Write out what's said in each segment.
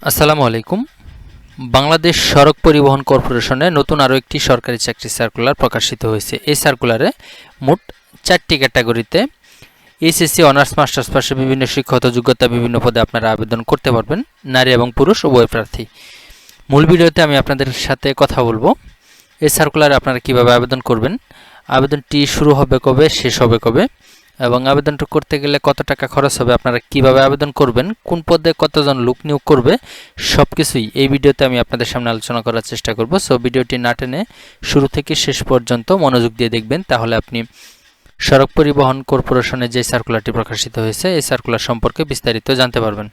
আসসালামু আলাইকুম। বাংলাদেশ সড়ক পরিবহন কর্পোরেশনে নতুন আরও একটি সরকারি চাকরি সার্কুলার প্রকাশিত হয়েছে। এই সার্কুলারে মোট 4টি ক্যাটাগরিতে এইচএসসি অনার্স মাস্টার্স পাশে বিভিন্ন শিক্ষাগত যোগ্যতা বিভিন্ন পদে আপনারা আবেদন করতে পারবেন, নারী এবং পুরুষ উভয় প্রার্থী। মূল ভিডিওতে আমি আপনাদের সাথে কথা বলবো এই সার্কুলারে আপনারা কিভাবে আবেদন করবেন, আবেদনটি শুরু হবে কবে, শেষ হবে কবে, এবং আবেদনটা করতে গেলে কত টাকা খরচ হবে, আপনারা কিভাবে আবেদন করবেন, কোন পদে কতজন লোক নিয়োগ করবে, সব কিছুই এই ভিডিওতে আমি আপনাদের সামনে আলোচনা করার চেষ্টা করব। সো ভিডিওটি না টেনে শুরু থেকে শেষ পর্যন্ত মনোযোগ দিয়ে দেখবেন, তাহলে আপনি সড়ক পরিবহন কর্পোরেশনে যে সার্কুলারটি প্রকাশিত হয়েছে এই সার্কুলার সম্পর্কে বিস্তারিত জানতে পারবেন।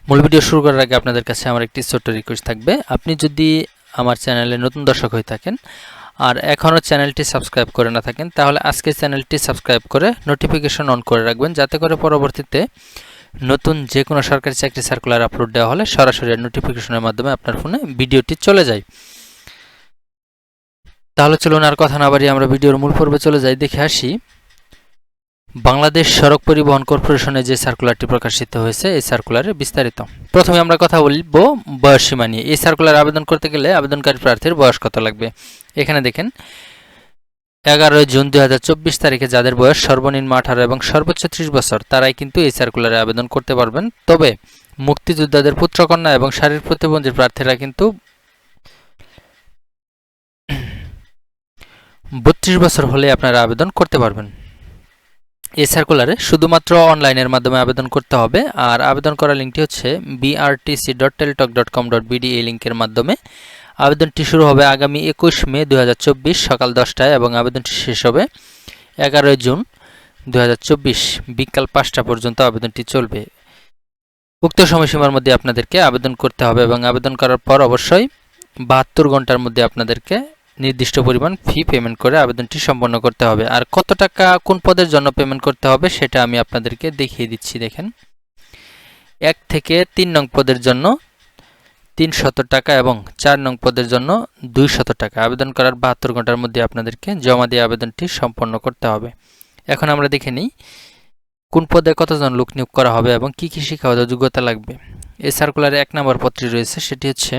মূল ভিডিও শুরু করার আগে আপনাদের কাছে আমার একটি ছোট্ট রিকোয়েস্ট থাকবে, আপনি যদি আমার চ্যানেলে নতুন দর্শক হয়ে থাকেন আর এখনও চ্যানেলটি সাবস্ক্রাইব করে না থাকেন, তাহলে আজকে চ্যানেলটি সাবস্ক্রাইব করে নোটিফিকেশন অন করে রাখবেন, যাতে করে পরবর্তীতে নতুন যে কোনো সরকারি চাকরি সার্কুলার আপলোড দেওয়া হলে সরাসরি নোটিফিকেশনের মাধ্যমে আপনার ফোনে ভিডিওটি চলে যায়। তাহলে চলুন আর কথা না বাড়িয়ে আমরা ভিডিওর মূল পর্বে চলে যাই, দেখে আসি বাংলাদেশ সড়ক পরিবহন কর্পোরেশনে যে সার্কুলারটি প্রকাশিত হয়েছে এই সার্কুলারে বিস্তারিত। প্রথমে আমরা কথা বলব বয়সসীমা নিয়ে। এই সার্কুলার আবেদন করতে গেলে আবেদনকারী প্রার্থীর বয়স কত লাগবে। এখানে দেখেন 11 জুন 2024 তারিখে যাদের বয়স সর্বনিম্ন 18 এবং সর্বোচ্চ 30 বছর তারাই কিন্তু এই সার্কুলারে আবেদন করতে পারবেন। তবে মুক্তিযোদ্ধাদের পুত্রকন্যা এবং শারীরিক প্রতিবন্ধী প্রার্থীরা কিন্তু 32 বছর হলে আপনারা আবেদন করতে পারবেন। এই সার্কুলারে শুধুমাত্র অনলাইনের মাধ্যমে আবেদন করতে হবে, আর আবেদন করার লিঙ্কটি হচ্ছে brtc.teletalk.com.bd এই লিঙ্কের মাধ্যমে। আবেদনটি শুরু হবে আগামী 21 মে 2024 সকাল 10টায় এবং আবেদনটি শেষ হবে 11 জুন 2024 বিকাল 5টা পর্যন্ত আবেদনটি চলবে। উক্ত সময়সীমার মধ্যে আপনাদেরকে আবেদন করতে হবে এবং আবেদন করার পর অবশ্যই 72 ঘন্টার মধ্যে আপনাদেরকে নির্দিষ্ট পরিমাণ ফি পেমেন্ট করে আবেদনটি সম্পন্ন করতে হবে। আর কত টাকা কোন পদের জন্য পেমেন্ট করতে হবে সেটা আমি আপনাদেরকে দেখিয়ে দিচ্ছি। দেখেন, 1 থেকে 3 নং পদের জন্য 300 টাকা এবং 4 নং পদের জন্য 200 টাকা আবেদন করার 72 ঘন্টার মধ্যে আপনাদেরকে জমা দিয়ে আবেদনটি সম্পন্ন করতে হবে। এখন আমরা দেখে নিই কোন পদে কতজন লোক নিয়োগ করা হবে এবং কি কি শিক্ষাগত যোগ্যতা লাগবে। এই সার্কুলারে 1 নম্বর পদটি রয়েছে, সেটি হচ্ছে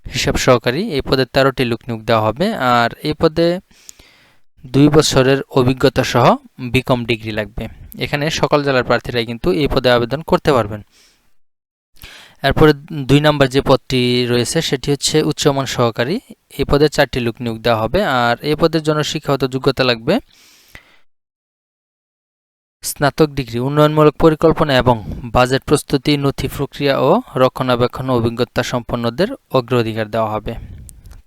হিসাব সহকারী। এই পদে 13টি লোক নিয়োগ দেওয়া হবে, আর এই পদে 2 বছরের অভিজ্ঞতা সহ বিকম ডিগ্রি লাগবে। এখানে সকল জেলার প্রার্থীরাই কিন্তু এই পদে আবেদন করতে পারবেন। এরপরে 2 নম্বর যে পদটি রয়েছে সেটি হচ্ছে উচ্চমান সহকারী। এই পদে 4টি লোক নিয়োগ দেওয়া হবে, আর এই পদের জন্য শিক্ষাগত যোগ্যতা লাগবে স্নাতক ডিগ্রি, উন্নয়নমূলক পরিকল্পনা এবং বাজেট প্রস্তুতি, নথি প্রক্রিয়া ও রক্ষণাবেক্ষণ অভিজ্ঞতা সম্পন্নদের অগ্রাধিকার দেওয়া হবে।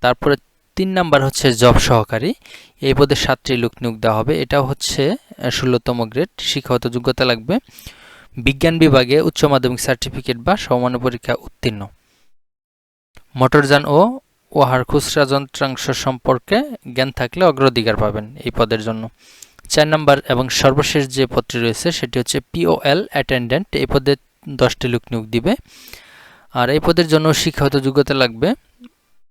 তারপরে 3 নাম্বার হচ্ছে জব সহকারী। এই পদে 7টি লোক নিয়োগ দেওয়া হবে, এটাও হচ্ছে 16তম গ্রেড। শিক্ষাগত যোগ্যতা লাগবে বিজ্ঞান বিভাগে উচ্চ মাধ্যমিক সার্টিফিকেট বা সমমান পরীক্ষা উত্তীর্ণ। মোটরযান ও উহার খুচরা যন্ত্রাংশ সম্পর্কে জ্ঞান থাকলে অগ্রাধিকার পাবেন এই পদের জন্য। 4 নম্বর এবং সর্বশেষ যে পদটি রয়েছে সেটি হচ্ছে POL অ্যাটেন্ডেন্ট। এই পদে 10টি লোক নিয়োগ দিবে, আর এই পদের জন্য শিক্ষাগত যোগ্যতা লাগবে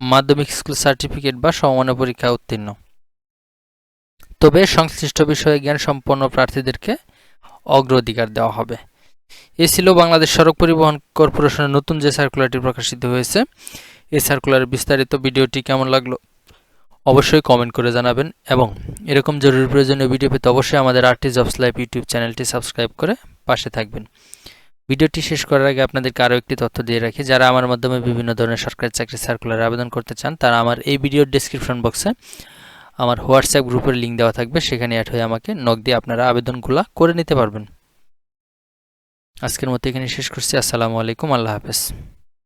মাধ্যমিক স্কুল সার্টিফিকেট বা সমমান পরীক্ষা উত্তীর্ণ। তবে সংশ্লিষ্ট বিষয়ে জ্ঞান সম্পন্ন প্রার্থীদেরকে অগ্রাধিকার দেওয়া হবে। এ ছিল বাংলাদেশ সড়ক পরিবহন কর্পোরেশনের নতুন যে সার্কুলারটি প্রকাশিত হয়েছে। এই সার্কুলারের বিস্তারিত ভিডিওটি কেমন লাগলো অবশ্যই কমেন্ট করে জানাবেন, এবং এরকম জরুরি প্রয়োজনীয় ভিডিও পেতে অবশ্যই আমাদের আরটি জবস লাইভ ইউটিউব চ্যানেলটি সাবস্ক্রাইব করে পাশে থাকবেন। ভিডিওটি শেষ করার আগে আপনাদেরকে আরও একটি তথ্য দিয়ে রাখি, যারা আমার মাধ্যমে বিভিন্ন ধরনের সরকারি চাকরি সার্কুলারে আবেদন করতে চান তারা আমার এই ভিডিওর ডেসক্রিপশন বক্সে আমার হোয়াটসঅ্যাপ গ্রুপের লিঙ্ক দেওয়া থাকবে, সেখানে অ্যাড হয়ে আমাকে নক দিয়ে আপনারা আবেদনগুলো করে নিতে পারবেন। আজকের মতো এখানে শেষ করছি। আসসালামু আলাইকুম, আল্লাহ হাফেজ।